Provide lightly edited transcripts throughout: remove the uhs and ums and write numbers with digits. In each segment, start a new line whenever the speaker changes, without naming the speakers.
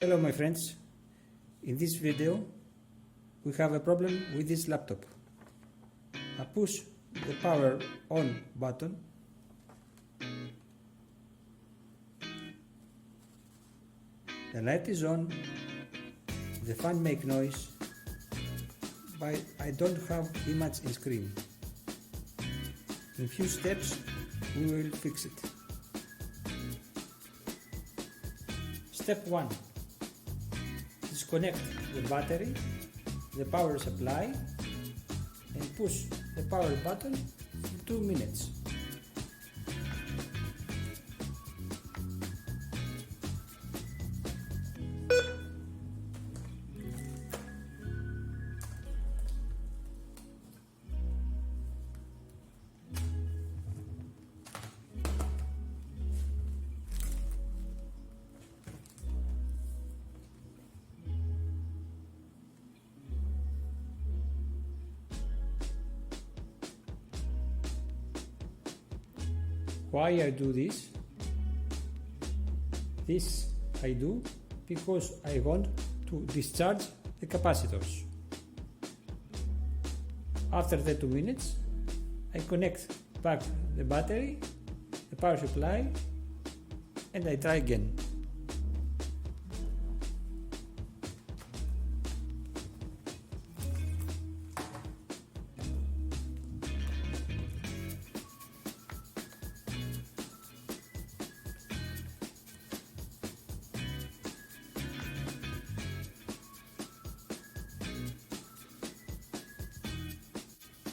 Hello my friends, in this video we have a problem with this laptop. I push the power on button the light is on, the fan makes noise, but I don't have image in screen. In few steps we will fix it. Step 1. Disconnect the battery, the power supply, and push the power button for 2 minutes. Why I do this? This I do because I want to discharge the capacitors. After the 2 minutes, I connect back the battery, the power supply, and I try again.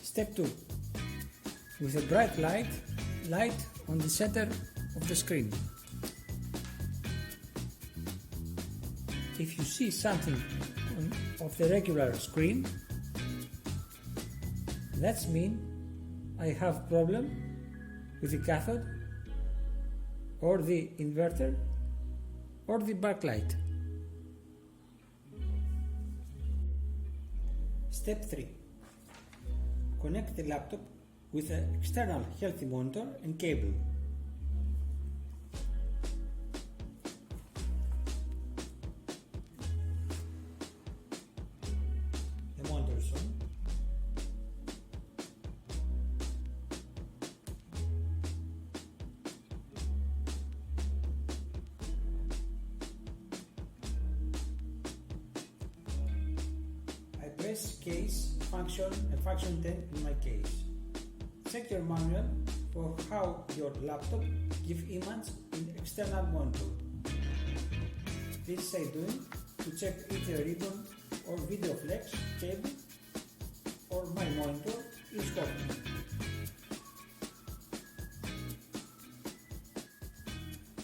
Step 2. With a bright light on the center of the screen. If you see something of the regular screen, that means I have problem with the cathode or the inverter or the backlight. Step 3. Connect the laptop with an external healthy monitor and cable. The monitor is on. I press case function and function 10 in my case. Check your manual for how your laptop gives image in external monitor. This I doing to check if the ribbon or video flex cable or my monitor is working.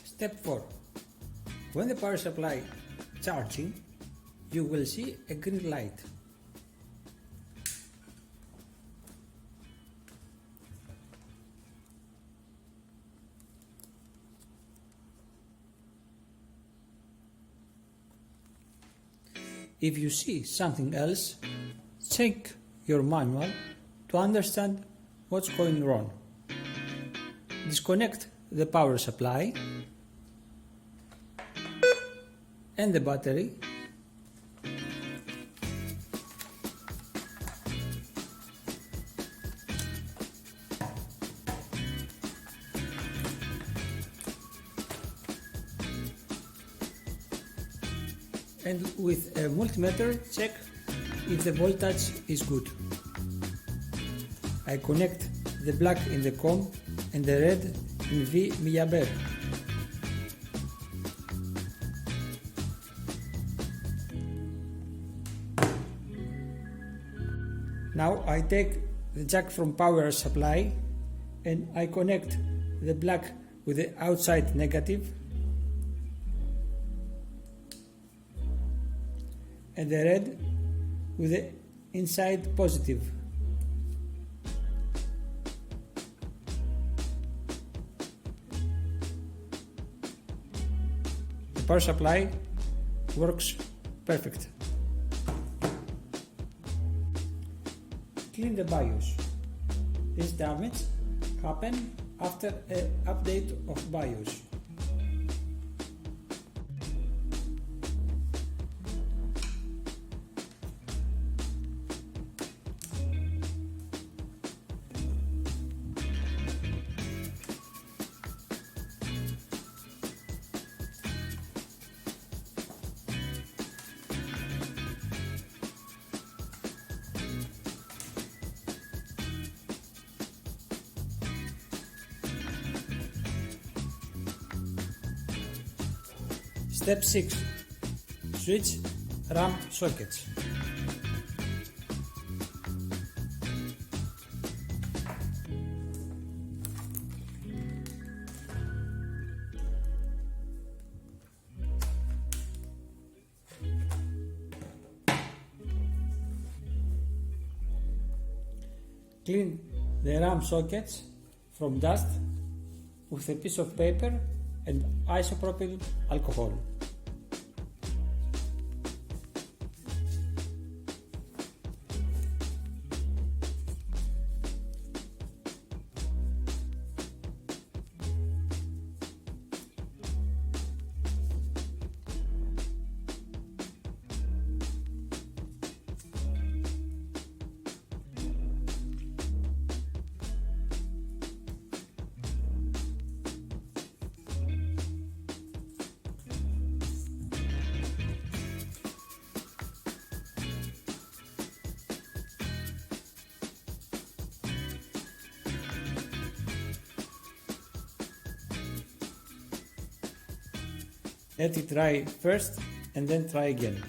Step 4. When the power supply charging, you will see a green light. If you see something else, check your manual to understand what's going wrong. Disconnect the power supply and the battery. And with a multimeter check if the voltage is good. I connect the black in the COM and the red in V milliampere. Now I take the jack from power supply and I connect the black with the outside negative and the red with the inside positive. The power supply works perfect. Clean the BIOS. This damage happened after an update of BIOS. Step 6. Switch RAM sockets. Clean the RAM sockets from dust with a piece of paper and isopropyl alcohol. Let it dry first and then try again.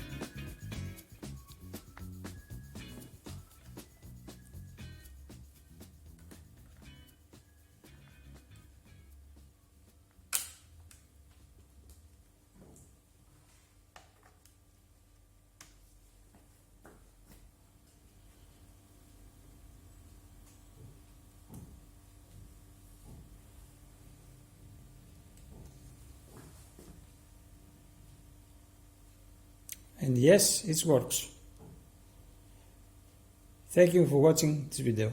And yes, it works. Thank you for watching this video.